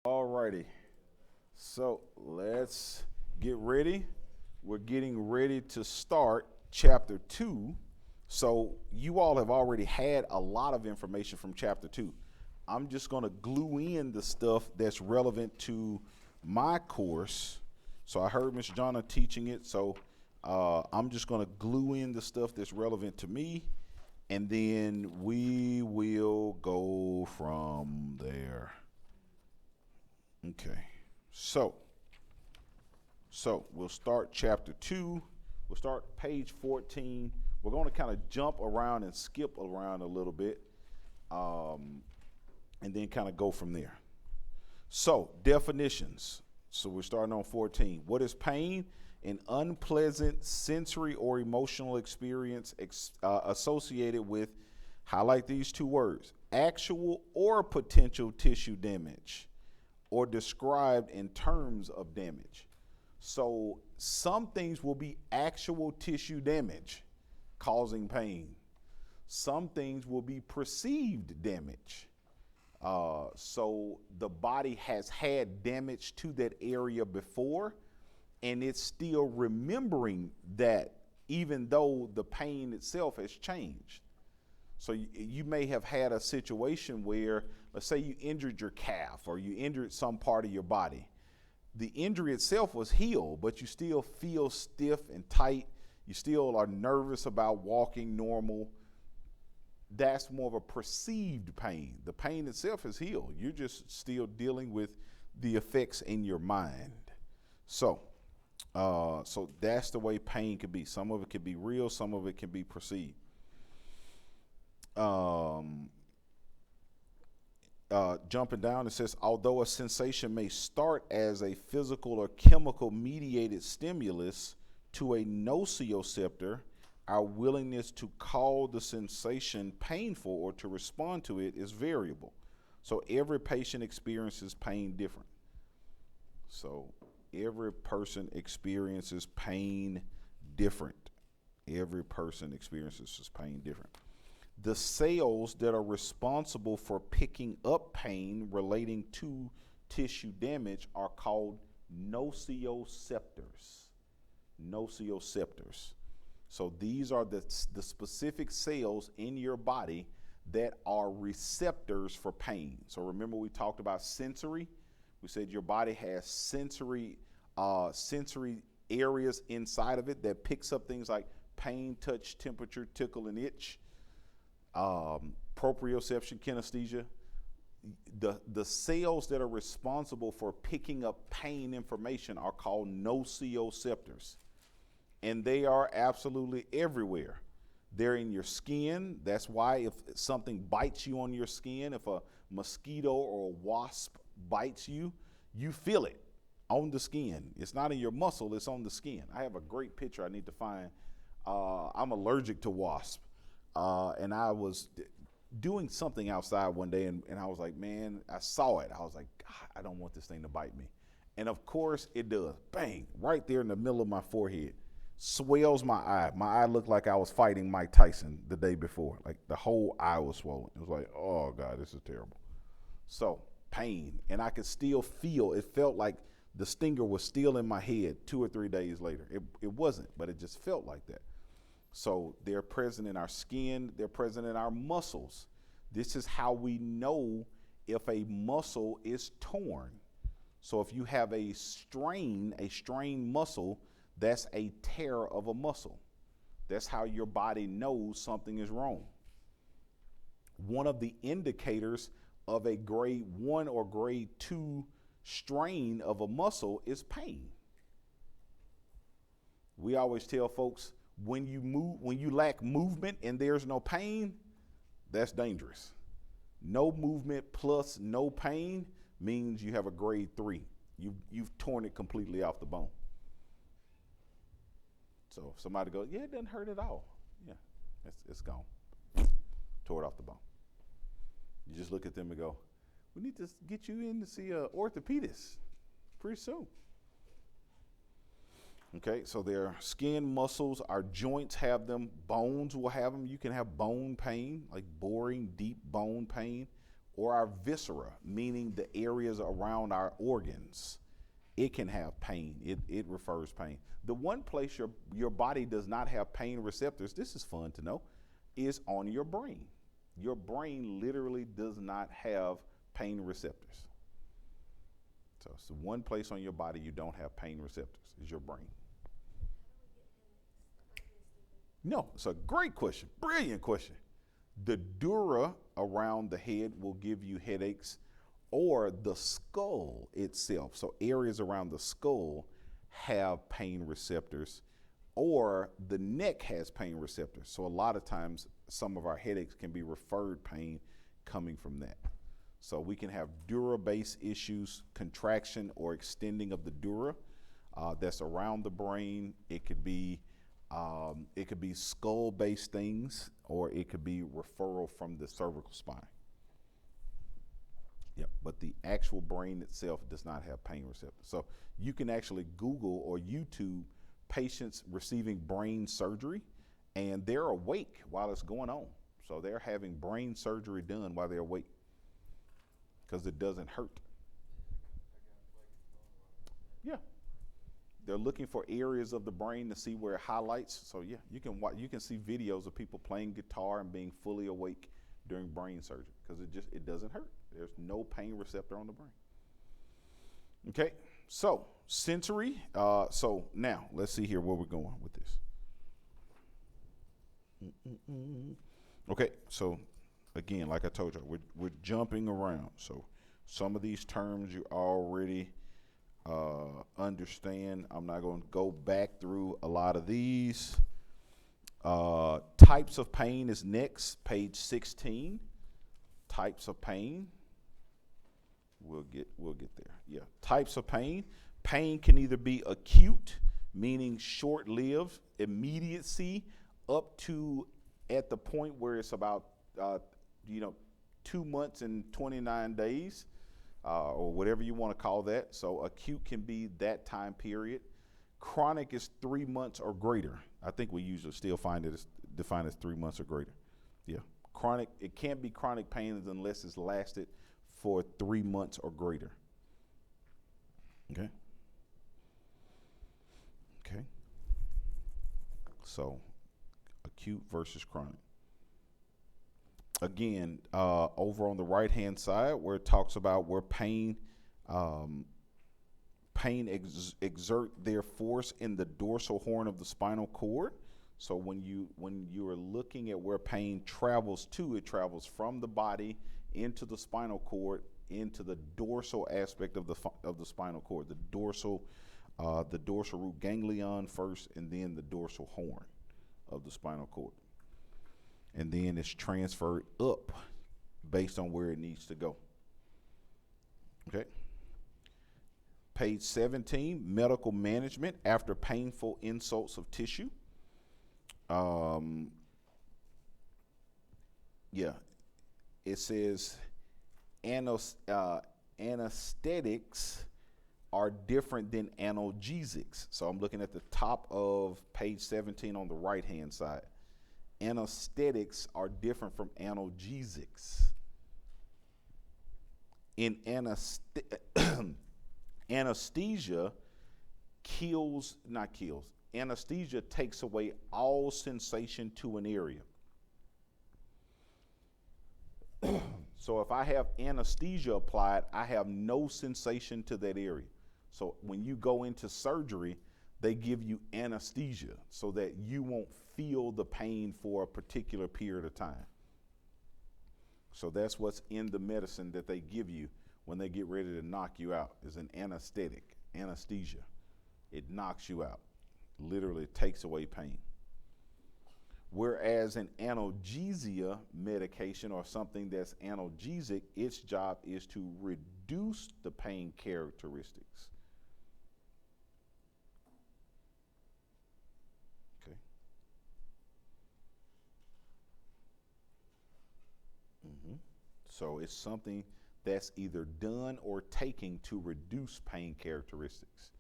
Alrighty, so let's get ready. We're getting ready to start chapter 2. So, you all have already had a lot of information from chapter 2. I'm just going to glue in the stuff that's relevant to my course. So, I heard Miss Jonna teaching it, so I'm just going to glue in the stuff that's relevant to me, and then we will go from there. Okay, so we'll start chapter 2. We'll start page 14. We're going to kind of jump around and skip around a little bit, and then kind of go from there. So, definitions. So we're starting on 14. What is pain? An unpleasant sensory or emotional experience associated with, highlight these two words, actual or potential tissue damage, or described in terms of damage. So some things will be actual tissue damage causing pain. Some things will be perceived damage. So the body has had damage to that area before, and it's still remembering that even though the pain itself has changed. So you may have had a situation where, let's say you injured your calf or you injured some part of your body. The injury itself was healed, but you still feel stiff and tight. You still are nervous about walking normal. That's more of a perceived pain. The pain itself is healed. You're just still dealing with the effects in your mind. So that's the way pain can be. Some of it can be real, some of it can be perceived. Jumping down, it says, although a sensation may start as a physical or chemical mediated stimulus to a nociceptor, our willingness to call the sensation painful or to respond to it is variable. So every patient experiences pain different. So every person experiences pain different. Every person experiences pain different. The cells that are responsible for picking up pain relating to tissue damage are called nociceptors. Nociceptors. So these are the specific cells in your body that are receptors for pain. So remember we talked about sensory. We said your body has sensory areas inside of it that picks up things like pain, touch, temperature, tickle, and itch. Proprioception, kinesthesia. The cells that are responsible for picking up pain information are called nociceptors. And they are absolutely everywhere. They're in your skin. That's why if something bites you on your skin, if a mosquito or a wasp bites you, you feel it on the skin. It's not in your muscle, it's on the skin. I have a great picture I need to find. I'm allergic to wasps. And I was doing something outside one day, and I was like, man, I saw it. I was like, God, I don't want this thing to bite me. And of course it does. Bang, right there in the middle of my forehead. Swells my eye. My eye looked like I was fighting Mike Tyson the day before. Like the whole eye was swollen. It was like, oh God, this is terrible. So pain, and I could still feel, it felt like the stinger was still in my head 2 or 3 days later. It wasn't, but it just felt like that. So they're present in our skin, they're present in our muscles. This is how we know if a muscle is torn. So if you have a strained muscle, that's a tear of a muscle. That's how your body knows something is wrong. One of the indicators of a grade 1 or grade 2 strain of a muscle is pain. We always tell folks, when you lack movement and there's no pain, that's dangerous. No movement plus no pain means you have a grade 3. You've torn it completely off the bone. So if somebody goes, yeah, it doesn't hurt at all. Yeah, it's gone. Tore it off the bone. You just look at them and go, we need to get you in to see an orthopedist pretty soon. Okay, so their skin, muscles, our joints have them, bones will have them. You can have bone pain, like boring, deep bone pain. or our viscera, meaning the areas around our organs. It can have pain. It refers pain. The one place your body does not have pain receptors, this is fun to know, is on your brain. Your brain literally does not have pain receptors. So it's the one place on your body you don't have pain receptors is your brain. No, it's a great question. Brilliant question. The dura around the head will give you headaches, or the skull itself. So areas around the skull have pain receptors, or the neck has pain receptors. So a lot of times some of our headaches can be referred pain coming from that. So we can have dura-based issues, contraction or extending of the dura that's around the brain. It could be skull-based things, or it could be referral from the cervical spine. Yep, but the actual brain itself does not have pain receptors. So you can actually Google or YouTube patients receiving brain surgery, and they're awake while it's going on. So they're having brain surgery done while they're awake because it doesn't hurt. Yeah. They're looking for areas of the brain to see where it highlights. So yeah, you can see videos of people playing guitar and being fully awake during brain surgery because it doesn't hurt. There's no pain receptor on the brain. Okay, so sensory. So now let's see here where we're going with this. Okay, so again, like I told you, we're jumping around. So some of these terms you already understand. I'm not going to go back through a lot of these. Types of pain is next, page 16. Types of pain. We'll get there. Yeah. Types of pain. Pain can either be acute, meaning short-lived, immediacy, up to at the point where it's about 2 months and 29 days, or whatever you want to call that. So acute can be that time period. Chronic is 3 months or greater. I think we usually still find it as defined as 3 months or greater. Yeah. Chronic, it can't be chronic pain unless it's lasted for 3 months or greater. Okay. Okay. So acute versus chronic. Again, over on the right-hand side where it talks about where pain exert their force in the dorsal horn of the spinal cord. So when you are looking at where pain travels to, it travels from the body into the spinal cord, into the dorsal aspect of the spinal cord, the dorsal root ganglion first, and then the dorsal horn of the spinal cord. And then it's transferred up based on where it needs to go. Okay. Page 17, medical management after painful insults of tissue. It says anesthetics are different than analgesics. So I'm looking at the top of page 17 on the right-hand side. Anesthetics are different from analgesics. In anesthesia anesthesia takes away all sensation to an area. So if I have anesthesia applied, I have no sensation to that area. So when you go into surgery, they give you anesthesia so that you won't feel the pain for a particular period of time. So that's what's in the medicine that they give you when they get ready to knock you out, is an anesthetic, anesthesia. It knocks you out, literally takes away pain. Whereas an analgesia medication or something that's analgesic, its job is to reduce the pain characteristics. Okay. So it's something that's either done or taken to reduce pain characteristics.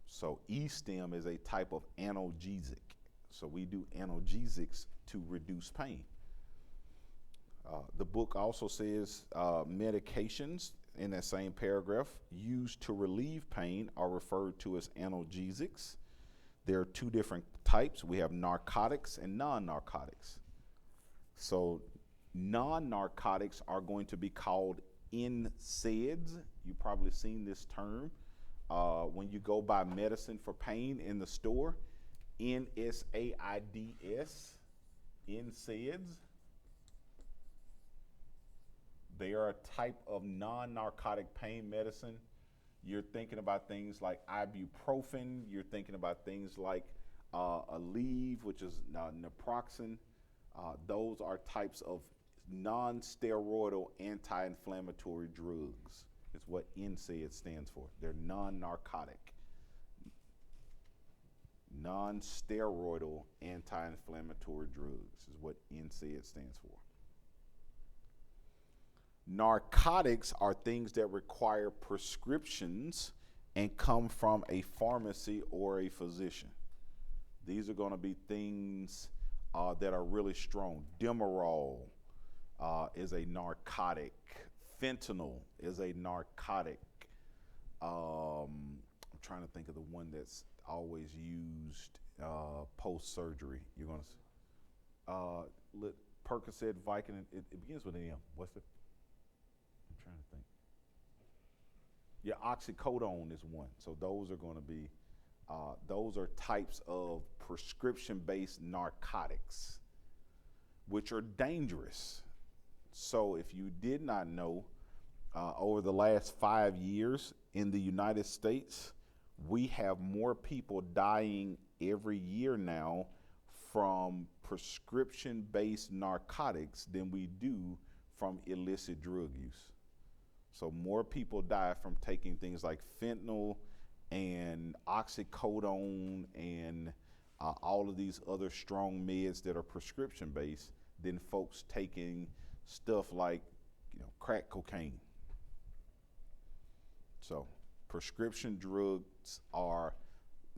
So E-stim is a type of analgesic. So we do analgesics to reduce pain. The book also says medications in that same paragraph used to relieve pain are referred to as analgesics. There are two different types. We have narcotics and non-narcotics. So non-narcotics are going to be called NSAIDs. You've probably seen this term when you go buy medicine for pain in the store. NSAIDs, NSAIDs. They are a type of non-narcotic pain medicine. You're thinking about things like ibuprofen. You're thinking about things like Aleve, which is naproxen. Those are types of non-steroidal anti-inflammatory drugs. It's what NSAID stands for. They're non-narcotic, non-steroidal anti-inflammatory drugs is what NSAID stands for. Narcotics are things that require prescriptions and come from a pharmacy or a physician. These are going to be things that are really strong. Demerol is a narcotic. Fentanyl is a narcotic. I'm trying to think of the one that's always used post-surgery. You're going to Percocet, Vicodin. It begins with an M. What's the? I'm trying to think. Yeah, oxycodone is one. So those are going to be, those are types of prescription-based narcotics, which are dangerous. So if you did not know, over the last 5 years in the United States, we have more people dying every year now from prescription-based narcotics than we do from illicit drug use. So more people die from taking things like fentanyl and oxycodone and all of these other strong meds that are prescription-based than folks taking stuff like, crack cocaine. So prescription drugs are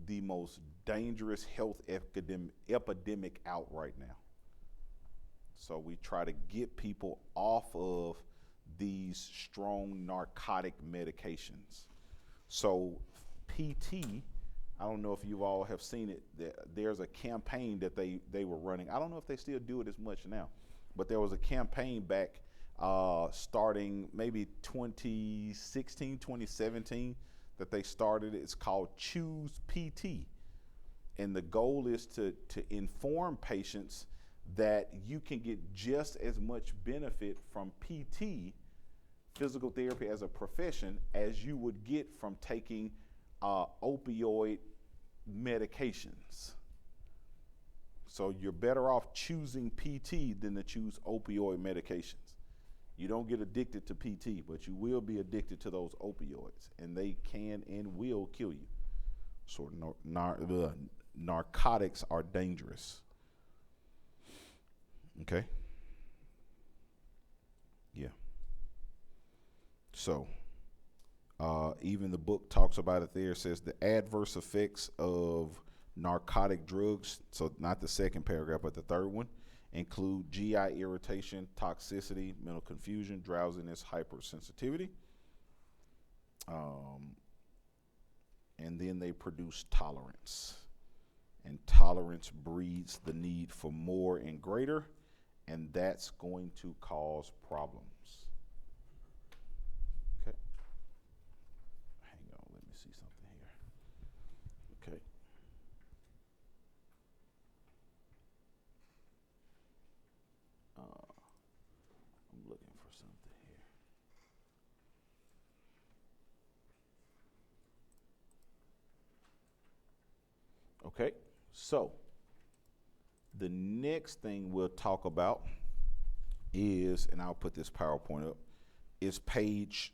the most dangerous health epidemic out right now. So we try to get people off of these strong narcotic medications. So PT, I don't know if you all have seen it, there's a campaign that they were running. I don't know if they still do it as much now, but there was a campaign back starting maybe 2016, 2017 that they started. It's called Choose PT. And the goal is to inform patients that you can get just as much benefit from PT, physical therapy as a profession, as you would get from taking opioid medications. So you're better off choosing PT than to choose opioid medications. You don't get addicted to PT, but you will be addicted to those opioids, and they can and will kill you. So narcotics are dangerous. Okay? Yeah. So even the book talks about it there. It says the adverse effects of narcotic drugs, so not the second paragraph, but the third one, include GI irritation, toxicity, mental confusion, drowsiness, hypersensitivity. And then they produce tolerance. And tolerance breeds the need for more and greater, and that's going to cause problems. Okay. Hang on, let me see something here. Okay. I'm looking for something here. Okay, so the next thing we'll talk about is, and I'll put this PowerPoint up, is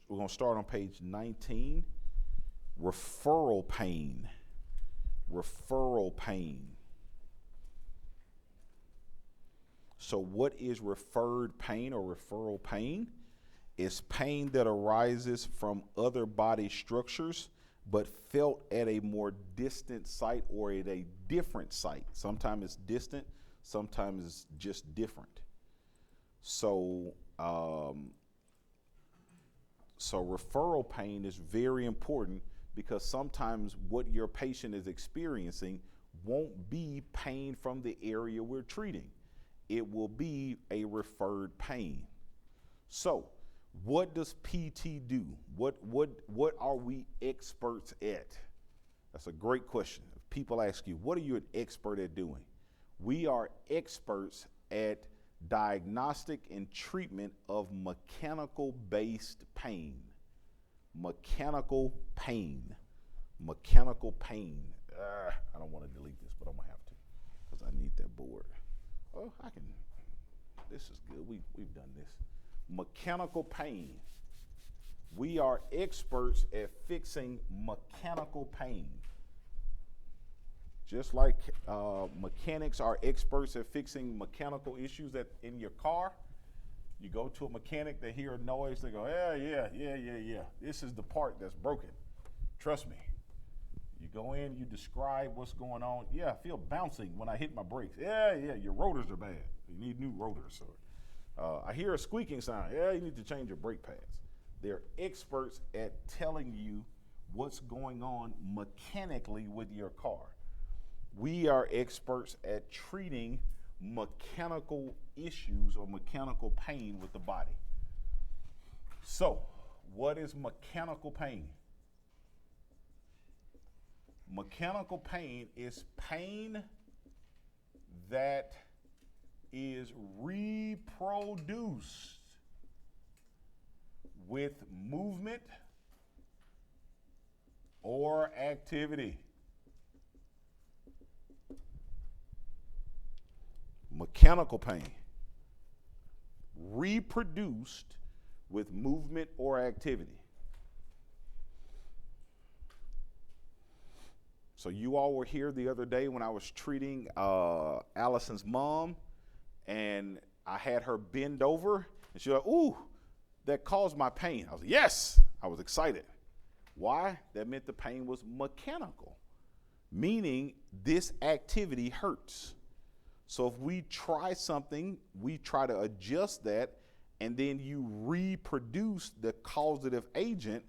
we're going to start on page 19, referral pain. Referral pain. So what is referred pain or referral pain? It's pain that arises from other body structures but felt at a more distant site or at a different site. Sometimes it's distant, sometimes it's just different. So, so referral pain is very important because sometimes what your patient is experiencing won't be pain from the area we're treating. It will be a referred pain. So, what does PT do? What are we experts at? That's a great question. If people ask you, what are you an expert at doing? We are experts at diagnostic and treatment of mechanical-based pain. Mechanical pain. Mechanical pain. I don't want to delete this, but I'm going to have to because I need that board. Oh, I can. This is good. We've done this. Mechanical pain. We are experts at fixing mechanical pain. Just like mechanics are experts at fixing mechanical issues that in your car. You go to a mechanic, they hear a noise, they go, yeah. This is the part that's broken. Trust me. You go in, you describe what's going on. Yeah, I feel bouncing when I hit my brakes. Yeah, your rotors are bad. You need new rotors. So, I hear a squeaking sound. Yeah, you need to change your brake pads. They're experts at telling you what's going on mechanically with your car. We are experts at treating mechanical issues or mechanical pain with the body. So, what is mechanical pain? Mechanical pain is pain that is reproduced with movement or activity. Mechanical pain, reproduced with movement or activity. So you all were here the other day when I was treating Allison's mom, and I had her bend over, and she was like, ooh, that caused my pain. I was like, yes, I was excited. Why? That meant the pain was mechanical, meaning this activity hurts. So if we try something, we try to adjust that, and then you reproduce the causative agent,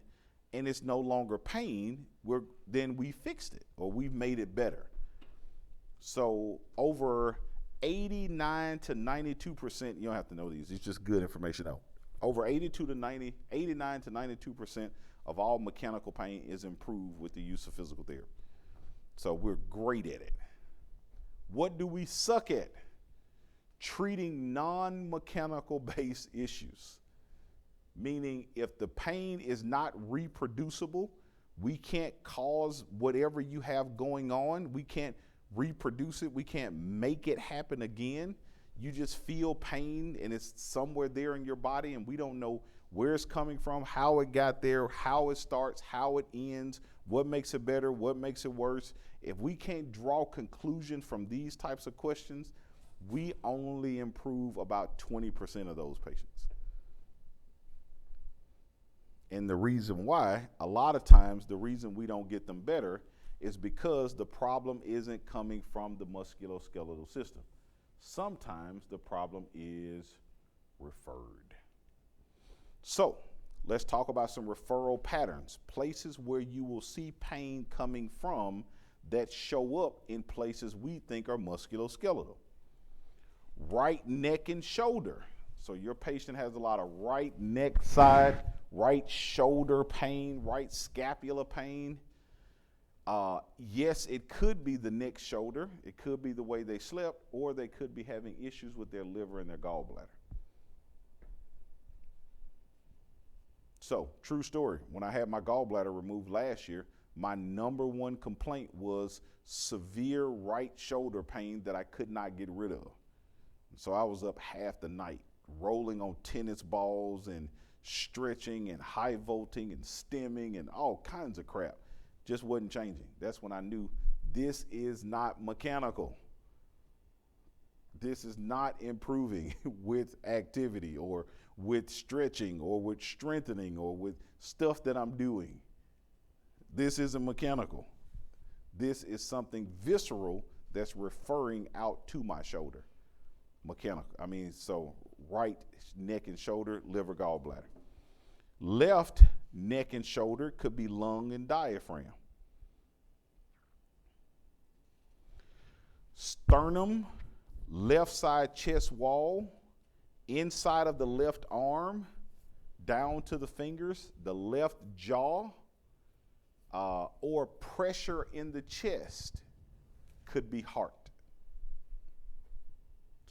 and it's no longer pain, then we fixed it, or we've made it better. So over 89 to 92%, you don't have to know these, it's just good information though. Over 89 to 92% of all mechanical pain is improved with the use of physical therapy. So we're great at it. What do we suck at? Treating non-mechanical based issues. Meaning if the pain is not reproducible, we can't cause whatever you have going on. We can't reproduce it. We can't make it happen again. You just feel pain and it's somewhere there in your body and we don't know where it's coming from, how it got there, how it starts, how it ends, what makes it better, what makes it worse. If we can't draw conclusion from these types of questions, we only improve about 20% of those patients. And the reason why, a lot of times, the reason we don't get them better is because the problem isn't coming from the musculoskeletal system. Sometimes the problem is referred. So let's talk about some referral patterns, places where you will see pain coming from that show up in places we think are musculoskeletal. Right neck and shoulder. So your patient has a lot of right neck side, right shoulder pain, right scapula pain. Yes, it could be the neck shoulder. It could be the way they slept, or they could be having issues with their liver and their gallbladder. So, true story. When I had my gallbladder removed last year, my number one complaint was severe right shoulder pain that I could not get rid of. So I was up half the night, rolling on tennis balls and stretching and high volting and stimming and all kinds of crap. Just wasn't changing. That's when I knew this is not mechanical. This is not improving with activity or with stretching or with strengthening or with stuff that I'm doing. This isn't mechanical. This is something visceral that's referring out to my shoulder. Mechanical. So right neck and shoulder, liver, gallbladder. Left neck and shoulder could be lung and diaphragm. Sternum, left side chest wall, inside of the left arm, down to the fingers, the left jaw, or pressure in the chest could be heart.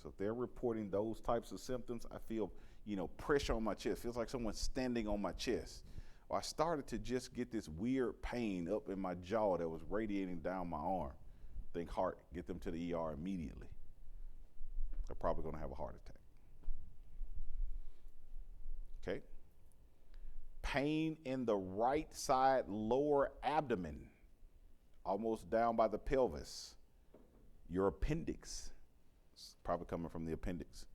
So if they're reporting those types of symptoms, I feel, pressure on my chest. Feels like someone's standing on my chest. Or I started to just get this weird pain up in my jaw that was radiating down my arm. Think heart, get them to the ER immediately. They're probably going to have a heart attack. Okay. Pain in the right side lower abdomen, almost down by the pelvis. Your appendix. It's probably coming from the appendix.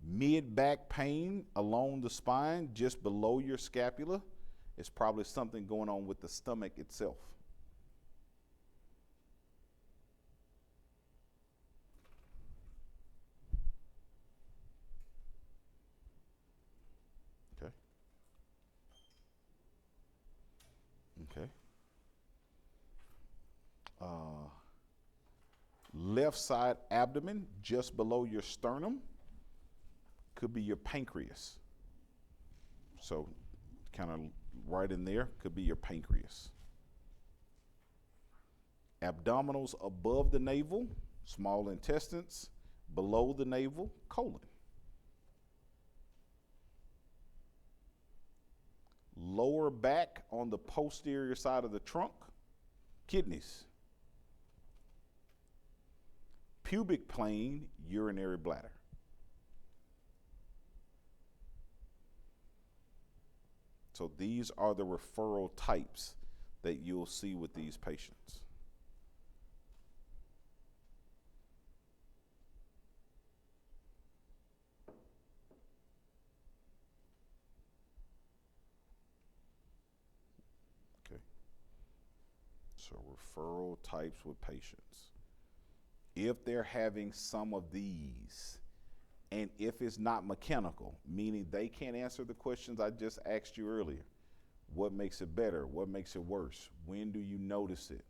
Mid-back pain along the spine, just below your scapula. It's probably something going on with the stomach itself. Okay. Left side abdomen, just below your sternum, could be your pancreas. So kind of right in there could be your pancreas. Abdominals above the navel, small intestines, below the navel, colon. Lower back on the posterior side of the trunk, kidneys. Pubic plane, urinary bladder. So these are the referral types that you'll see with these patients. Okay. So referral types with patients. If they're having some of these, and if it's not mechanical, meaning they can't answer the questions I just asked you earlier, what makes it better? What makes it worse? When do you notice it?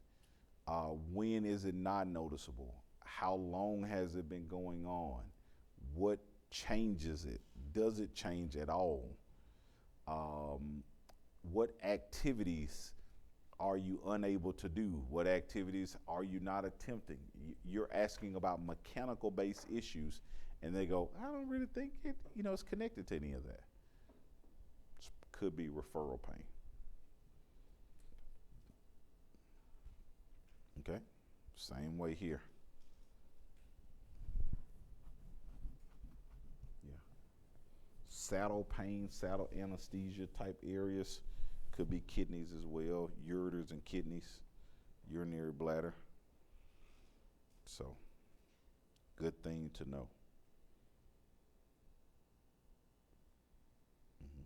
When is it not noticeable? How long has it been going on? What changes it? Does it change at all? What activities are you unable to do? What activities are you not attempting? You're asking about mechanical-based issues, and they go, I don't really think it's connected to any of that. It could be referral pain. Okay, same way here. Yeah. Saddle pain, saddle anesthesia type areas. Could be kidneys as well, ureters and kidneys, urinary bladder. So, good thing to know. Mm-hmm.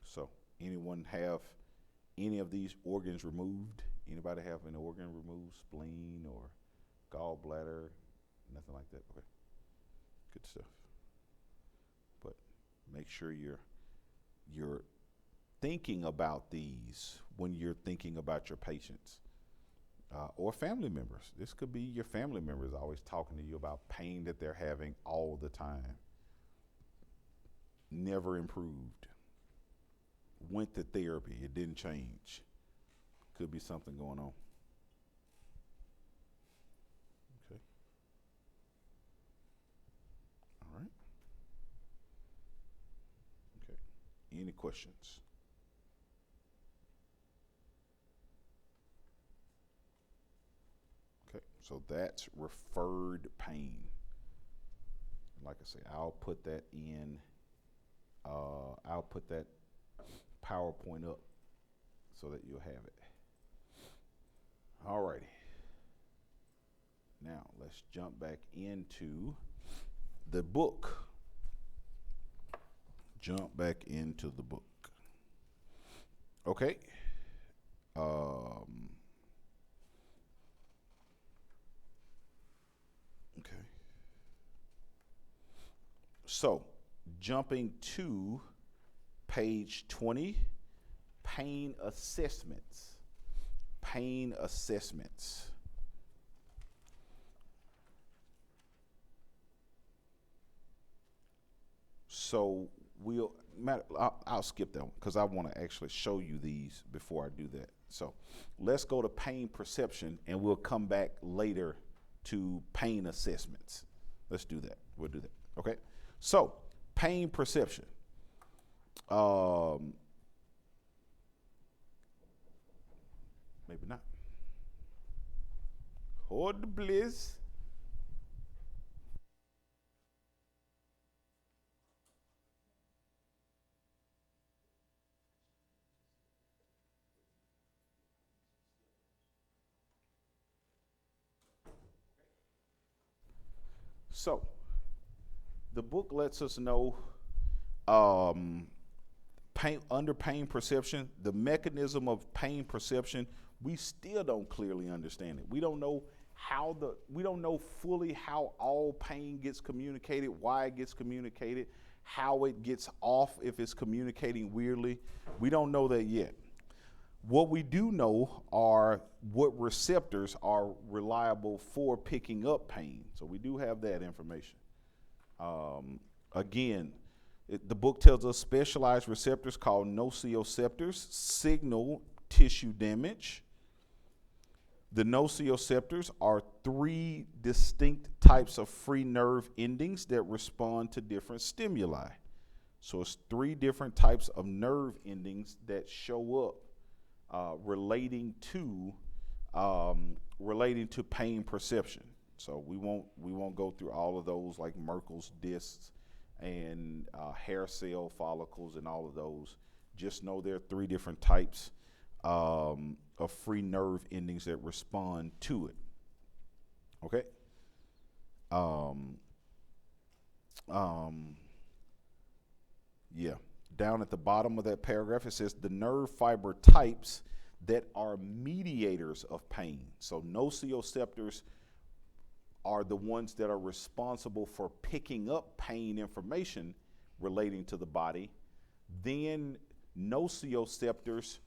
So, anyone have any of these organs removed? Anybody have an organ removed, spleen or gallbladder? Nothing like that. Okay, good stuff. But make sure you're thinking about these when you're thinking about your patients or family members. This could be your family members always talking to you about pain that they're having all the time. Never improved. Went to therapy, it didn't change. Could be something going on. Okay. All right. Okay. Any questions? Okay, so that's referred pain. Like I say, I'll put that in, I'll put that PowerPoint up so that you'll have it. All righty. Now, let's jump back into the book. Jump back into the book. Okay. Okay. So jumping to page 20, pain assessments. Pain assessments. So I'll skip that one because I want to actually show you these before I do that. So let's go to pain perception, and we'll come back later to pain assessments. Let's do that. We'll do that. Okay. So pain perception. Maybe not. Hold the bliss. So the book lets us know under pain perception, the mechanism of pain perception, we still don't clearly understand it. We don't know fully how all pain gets communicated, why it gets communicated, how it gets off if it's communicating weirdly. We don't know that yet. What we do know are what receptors are reliable for picking up pain. So we do have that information. Again, the book tells us specialized receptors called nociceptors signal tissue damage. The nociceptors are 3 distinct types of free nerve endings that respond to different stimuli. So it's 3 different types of nerve endings that show up relating to pain perception. So we won't go through all of those, like Merkel's discs and hair cell follicles and all of those. Just know there are 3 different types of free nerve endings that respond to it. Okay. Yeah. Down at the bottom of that paragraph, it says the nerve fiber types that are mediators of pain. So nociceptors are the ones that are responsible for picking up pain information relating to the body. Then nociceptors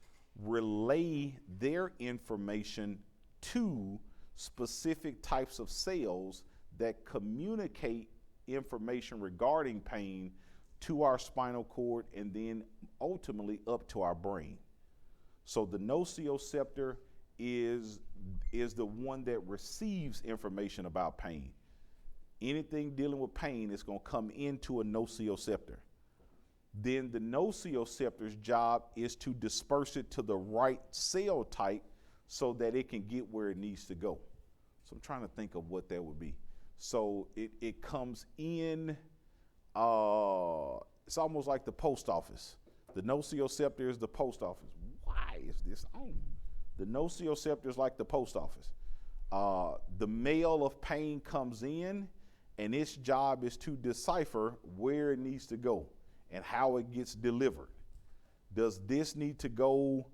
relay their information to specific types of cells that communicate information regarding pain to our spinal cord and then ultimately up to our brain. So the nociceptor is the one that receives information about pain. Anything dealing with pain is going to come into a nociceptor. Then the nociceptor's job is to disperse it to the right cell type so that it can get where it needs to go. So I'm trying to think of what that would be. So it comes in, it's almost like the post office. The nociceptor is the post office. Why is this on? The nociceptor is like the post office. The mail of pain comes in, and its job is to decipher where it needs to go and how it gets delivered. Does this need to go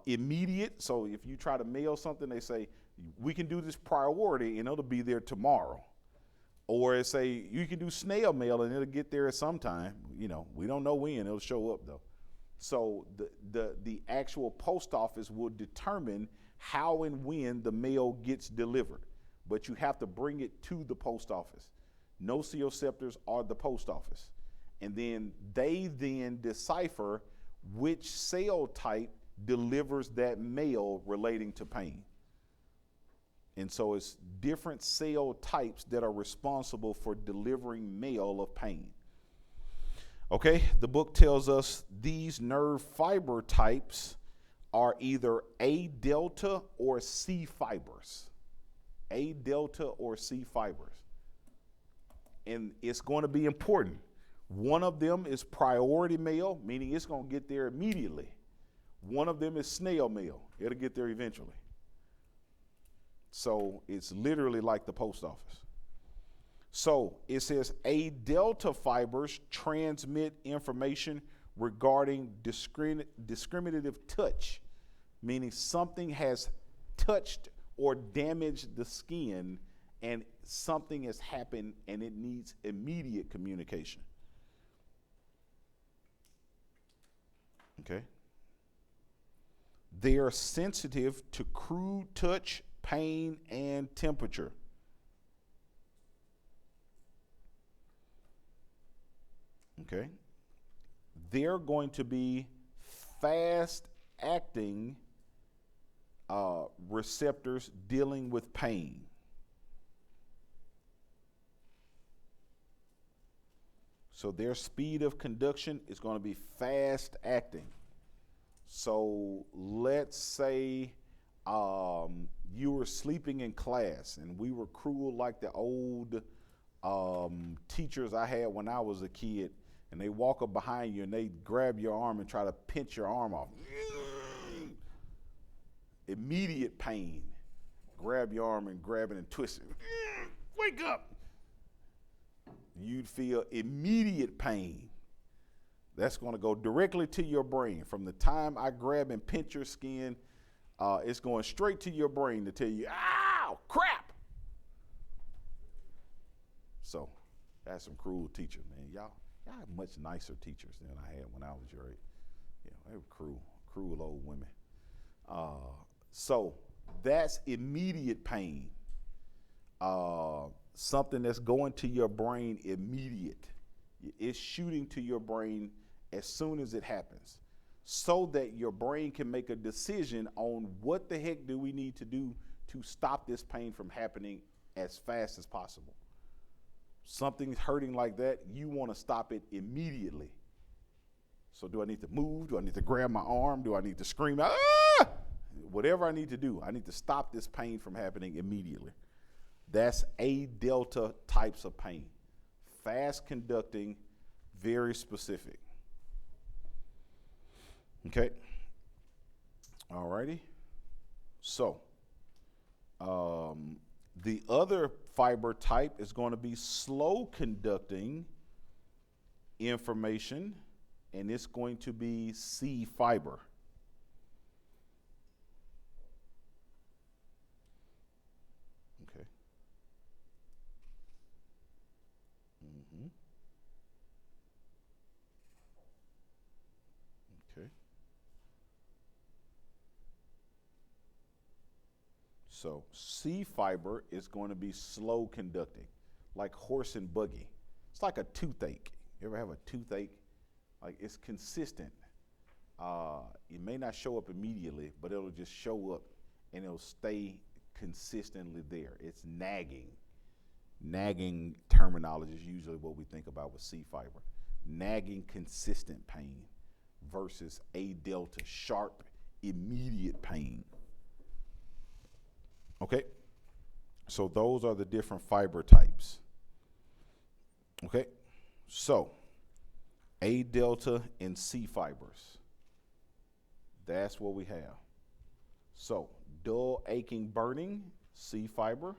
immediate? So if you try to mail something, they say, we can do this priority and it'll be there tomorrow. Or it say, you can do snail mail and it'll get there at some time. You know, we don't know when it'll show up though. So the actual post office will determine how and when the mail gets delivered. But you have to bring it to the post office. Nociceptors are the post office. And then they then decipher which cell type delivers that mail relating to pain. And so it's different cell types that are responsible for delivering mail of pain. Okay, the book tells us these nerve fiber types are either A delta or C fibers. A delta or C fibers. And it's going to be important. One of them is priority mail, meaning it's going to get there immediately. One of them is snail mail. It'll get there eventually. So it's literally like the post office. So it says A delta fibers transmit information regarding discriminative touch, meaning something has touched or damaged the skin and something has happened and it needs immediate communication. Okay. They are sensitive to crude touch, pain, and temperature. Okay. They're going to be fast acting receptors dealing with pain. So their speed of conduction is going to be fast acting. So let's say you were sleeping in class and we were cruel like the old teachers I had when I was a kid, and they walk up behind you and they grab your arm and try to pinch your arm off. Immediate pain. Grab your arm and grab it and twist it. Wake up. You'd feel immediate pain. That's going to go directly to your brain. From the time I grab and pinch your skin, it's going straight to your brain to tell you, ow, crap. So that's some cruel teachers, man. Y'all have much nicer teachers than I had when I was your age. You know, they were cruel old women. So that's immediate pain. Something that's going to your brain immediate. It's shooting to your brain as soon as it happens, so that your brain can make a decision on what the heck do we need to do to stop this pain from happening as fast as possible. Something's hurting like that, you want to stop it immediately. So do I need to move? Do I need to grab my arm? Do I need to scream out? Ah! Whatever I need to do, I need to stop this pain from happening immediately. That's A delta types of pain. Fast conducting, very specific. Okay. All righty. So, the other fiber type is going to be slow conducting information, and it's going to be C fiber. Okay. Mm-hmm. Okay. So C fiber is going to be slow conducting, like horse and buggy. It's like a toothache. You ever have a toothache? Like, it's consistent. It may not show up immediately, but it'll just show up and it'll stay consistently there. It's nagging. Nagging terminology is usually what we think about with C fiber. Nagging, consistent pain versus A delta, sharp, immediate pain. Okay, so those are the different fiber types. Okay, so A delta and C fibers. That's what we have. So dull, aching, burning, C fiber.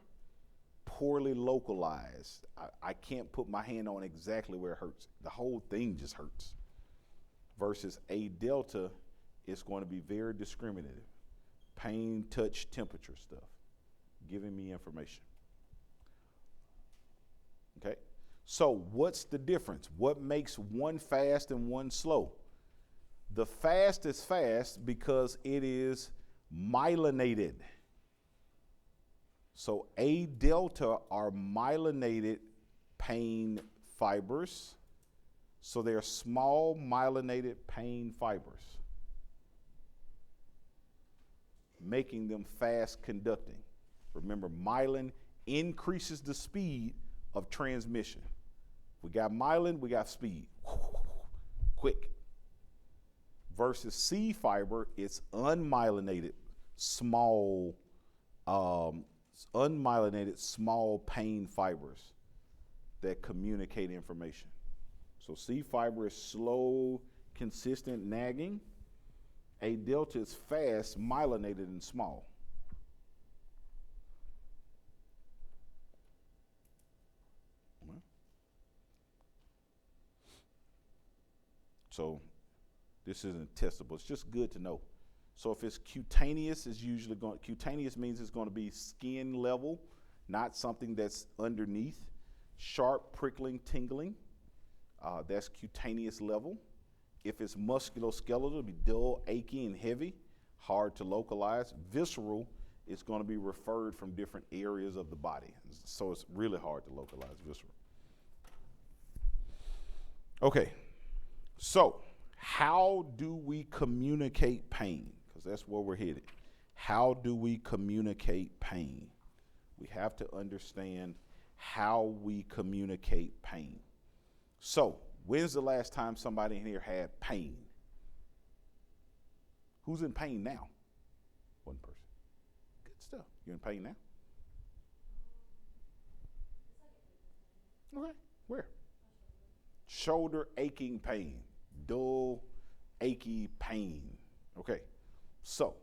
Poorly localized. I can't put my hand on exactly where it hurts. The whole thing just hurts. Versus A delta is going to be very discriminative. Pain, touch, temperature stuff. Giving me information. Okay, so what's the difference? What makes one fast and one slow? The fast is fast because it is myelinated. So A delta are myelinated pain fibers. So they're small myelinated pain fibers, making them fast conducting. Remember, myelin increases the speed of transmission. We got myelin, we got speed. Quick. Versus C fiber, it's unmyelinated, small pain fibers that communicate information. So C fiber is slow, consistent, nagging. A delta is fast, myelinated, and small. So this isn't testable. It's just good to know. So if it's cutaneous, cutaneous means it's going to be skin level. not something that's underneath. Sharp, prickling, tingling, that's cutaneous level. If it's musculoskeletal, it'll be dull, achy, and heavy, hard to localize. Visceral is going to be referred from different areas of the body, so it's really hard to localize visceral. Okay, so how do we communicate pain? Because that's where we're headed. How do we communicate pain? We have to understand how we communicate pain. So, when's the last time somebody in here had pain? Who's in pain now? One person. Good stuff. You're in pain now? Okay. Where? Shoulder aching pain. Dull, achy pain. Okay. So,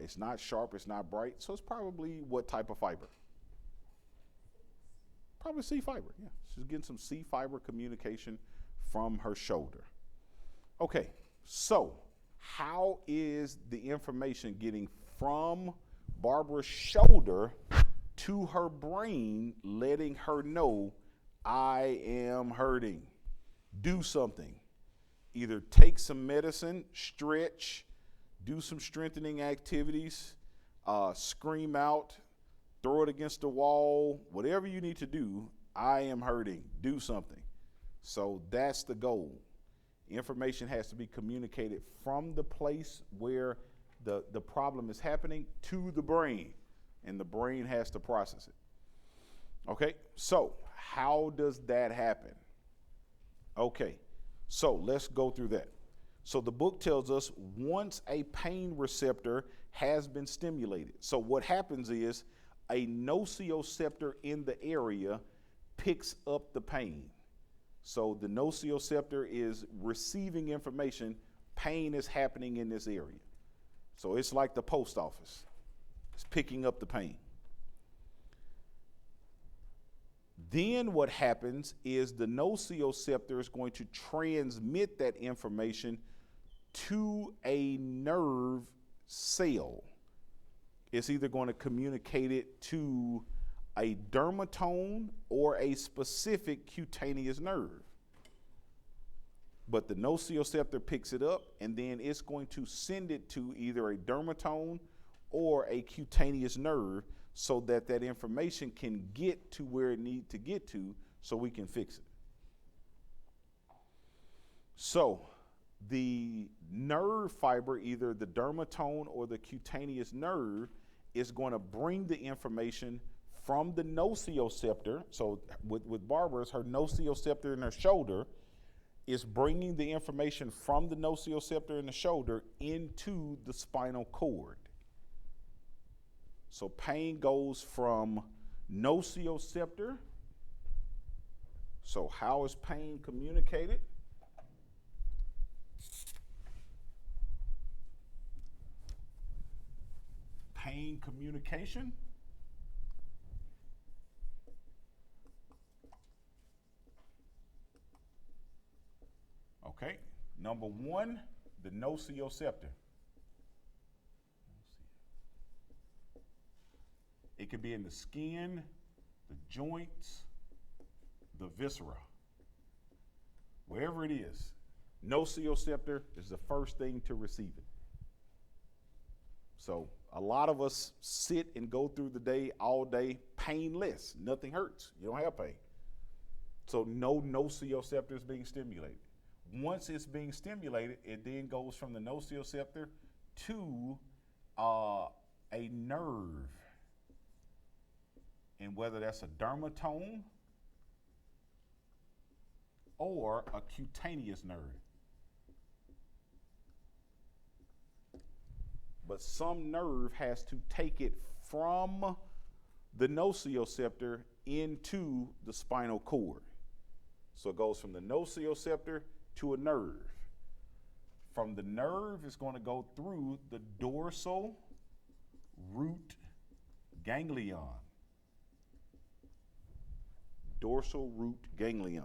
it's not sharp, it's not bright, so it's probably what type of fiber? Probably C fiber, yeah. She's getting some C fiber communication from her shoulder. Okay, so how is the information getting from Barbara's shoulder to her brain, letting her know, I am hurting? Do something. Either take some medicine, stretch, do some strengthening activities, scream out, throw it against the wall, whatever you need to do. I am hurting. Do something. So that's the goal. Information has to be communicated from the place where the problem is happening to the brain, and the brain has to process it. Okay, so how does that happen? Okay, so let's go through that. So the book tells us once a pain receptor has been stimulated. So what happens is a nociceptor in the area picks up the pain. So the nociceptor is receiving information, pain is happening in this area. So it's like the post office. It's picking up the pain. Then what happens is the nociceptor is going to transmit that information to a nerve cell. It's either going to communicate it to a dermatome or a specific cutaneous nerve. But the nociceptor picks it up, and then it's going to send it to either a dermatome or a cutaneous nerve so that that information can get to where it needs to get to so we can fix it. So the nerve fiber, either the dermatome or the cutaneous nerve, is going to bring the information from the nociceptor. So with Barbara's, her nociceptor in her shoulder is bringing the information from the nociceptor in the shoulder into the spinal cord. So pain goes from nociceptor. So how is pain communicated? Pain communication. Okay, number one, the nociceptor. It could be in the skin, the joints, the viscera, wherever it is. Nociceptor is the first thing to receive it. So a lot of us sit and go through the day all day painless. Nothing hurts. You don't have pain. So no nociceptor is being stimulated. Once it's being stimulated, it then goes from the nociceptor to a nerve. And whether that's a dermatome or a cutaneous nerve. But some nerve has to take it from the nociceptor into the spinal cord. So it goes from the nociceptor to a nerve. From the nerve, it's going to go through the dorsal root ganglion. Dorsal root ganglion,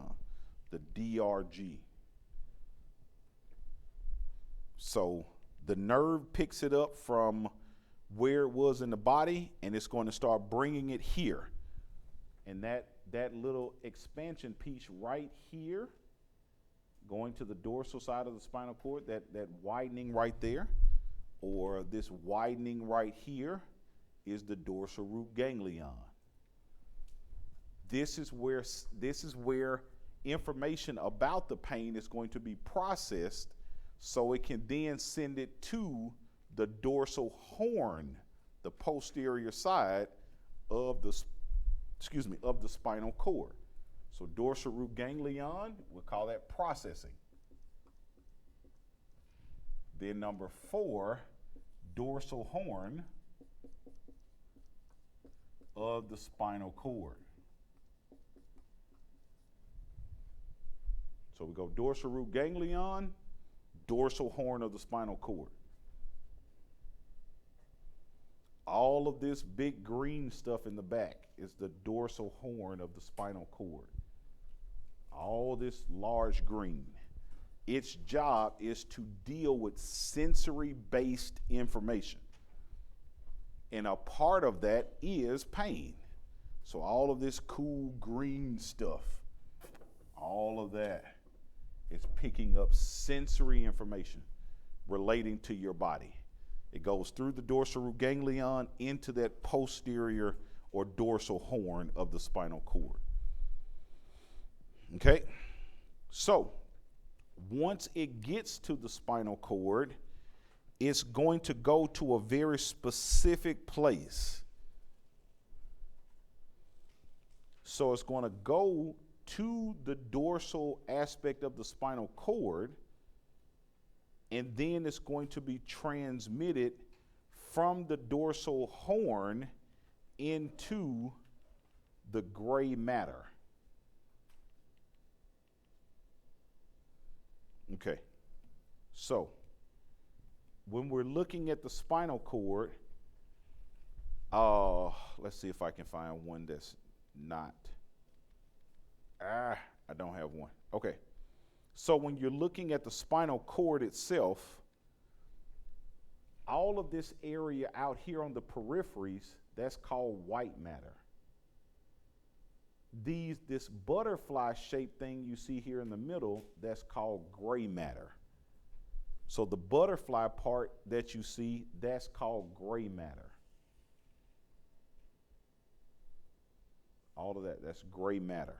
the DRG. So the nerve picks it up from where it was in the body, and it's going to start bringing it here. And that little expansion piece right here, going to the dorsal side of the spinal cord, that widening right there, or this widening right here, is the dorsal root ganglion. This is where information about the pain is going to be processed, so it can then send it to the dorsal horn, the posterior side of the spinal cord. So dorsal root ganglion, we'll call that processing. Then number 4, dorsal horn of the spinal cord. So we go dorsal root ganglion, dorsal horn of the spinal cord. All of this big green stuff in the back is the dorsal horn of the spinal cord. All this large green. Its job is to deal with sensory-based information. And a part of that is pain. So all of this cool green stuff, all of that is picking up sensory information relating to your body. It goes through the dorsal root ganglion into that posterior or dorsal horn of the spinal cord. Okay, so once it gets to the spinal cord, it's going to go to a very specific place. So it's going to go to the dorsal aspect of the spinal cord, and then it's going to be transmitted from the dorsal horn into the gray matter. Okay, so when we're looking at the spinal cord, let's see if I can find one that's not. I don't have one. Okay, so when you're looking at the spinal cord itself, all of this area out here on the peripheries, that's called white matter. This butterfly-shaped thing you see here in the middle, that's called gray matter. So the butterfly part that you see, that's called gray matter. All of that, that's gray matter.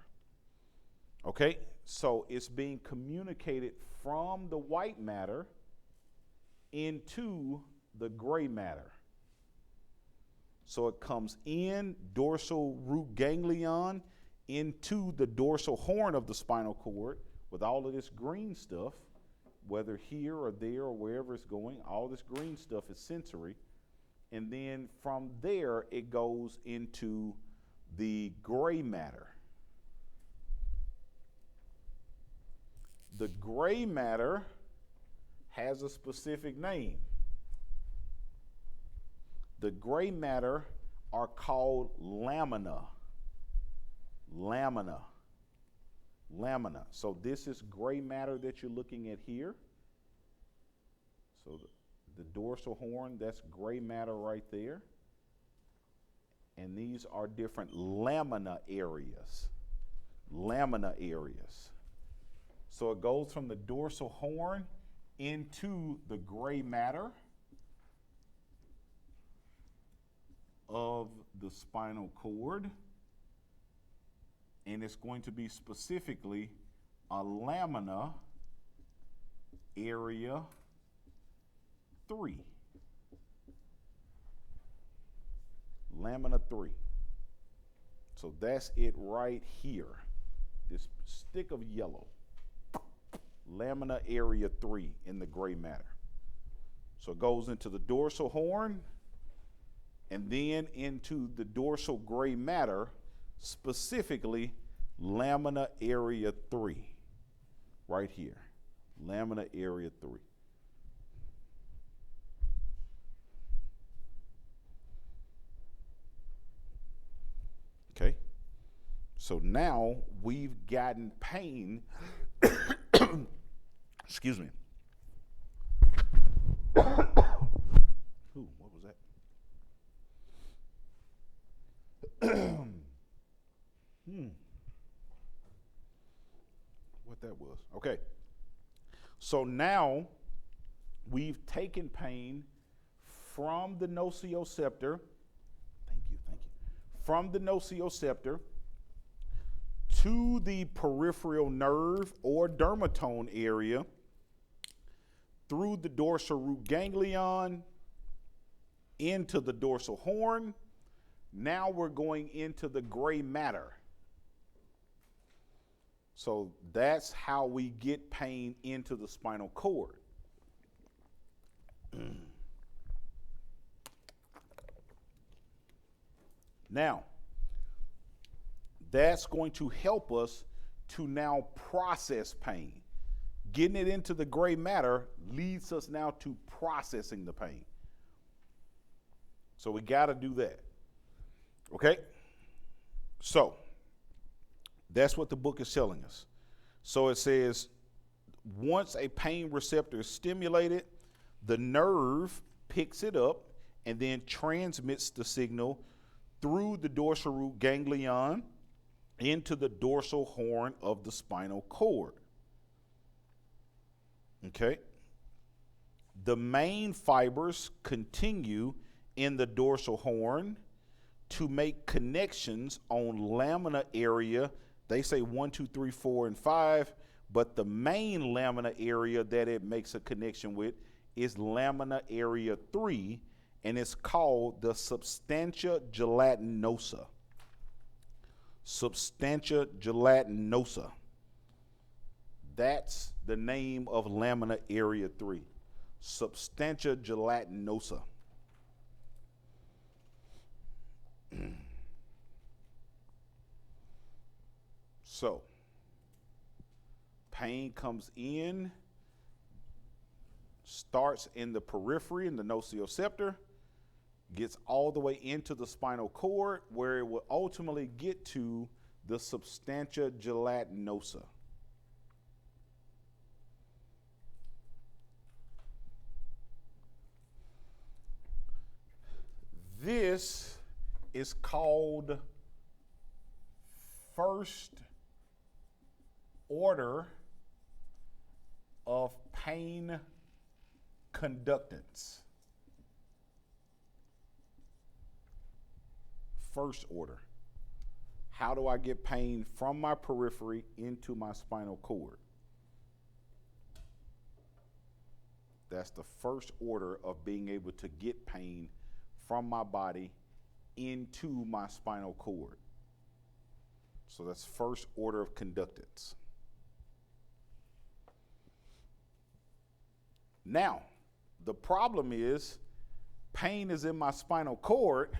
Okay, so it's being communicated from the white matter into the gray matter. So it comes in dorsal root ganglion into the dorsal horn of the spinal cord with all of this green stuff, whether here or there or wherever it's going, all this green stuff is sensory. And then from there, it goes into the gray matter. The gray matter has a specific name. The gray matter are called lamina. Lamina. So this is gray matter that you're looking at here. So the dorsal horn, that's gray matter right there. And these are different lamina areas. Lamina areas. So it goes from the dorsal horn into the gray matter of the spinal cord. And it's going to be specifically a lamina area 3. Lamina 3. So that's it right here. This stick of yellow. Lamina area 3 in the gray matter. So it goes into the dorsal horn and then into the dorsal gray matter, specifically lamina area 3, right here. Lamina area 3. Okay, so now we've gotten pain. Excuse me. Ooh, what was that? What that was. Okay. So now we've taken pain from the nociceptor. Thank you. From the nociceptor to the peripheral nerve or dermatome area, through the dorsal root ganglion, into the dorsal horn. Now we're going into the gray matter. So that's how we get pain into the spinal cord. Now, that's going to help us to now process pain. Getting it into the gray matter leads us now to processing the pain. So we got to do that. Okay? So that's what the book is telling us. So it says, once a pain receptor is stimulated, the nerve picks it up and then transmits the signal through the dorsal root ganglion into the dorsal horn of the spinal cord. Okay? The main fibers continue in the dorsal horn to make connections on lamina area. They say 1, 2, 3, 4, and 5, but the main lamina area that it makes a connection with is lamina area 3, and it's called the substantia gelatinosa. Substantia gelatinosa. That's the name of lamina area 3. Substantia gelatinosa. So, pain comes in, starts in the periphery, in the nociceptor, gets all the way into the spinal cord, where it will ultimately get to the substantia gelatinosa. This is called first order of pain conductance. First order. How do I get pain from my periphery into my spinal cord? That's the first order of being able to get pain from my body into my spinal cord. So that's first order of conductance. Now, the problem is pain is in my spinal cord,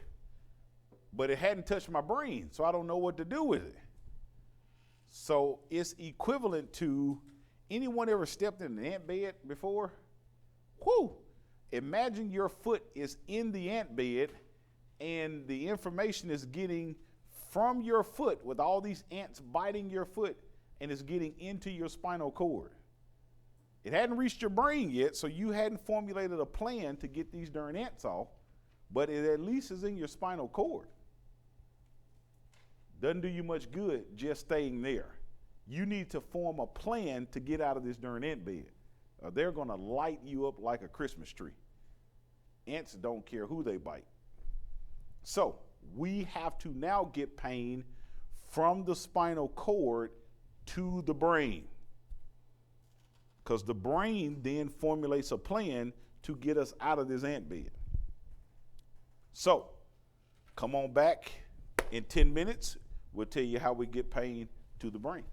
but it hadn't touched my brain, so I don't know what to do with it. So it's equivalent to, anyone ever stepped in an ant bed before? Whew! Imagine your foot is in the ant bed and the information is getting from your foot with all these ants biting your foot, and it's getting into your spinal cord. It hadn't reached your brain yet, so you hadn't formulated a plan to get these darn ants off, but it at least is in your spinal cord. Doesn't do you much good just staying there. You need to form a plan to get out of this darn ant bed. They're going to light you up like a Christmas tree. Ants don't care who they bite. So we have to now get pain from the spinal cord to the brain, because the brain then formulates a plan to get us out of this ant bed. So come on back in 10 minutes. We'll tell you how we get pain to the brain.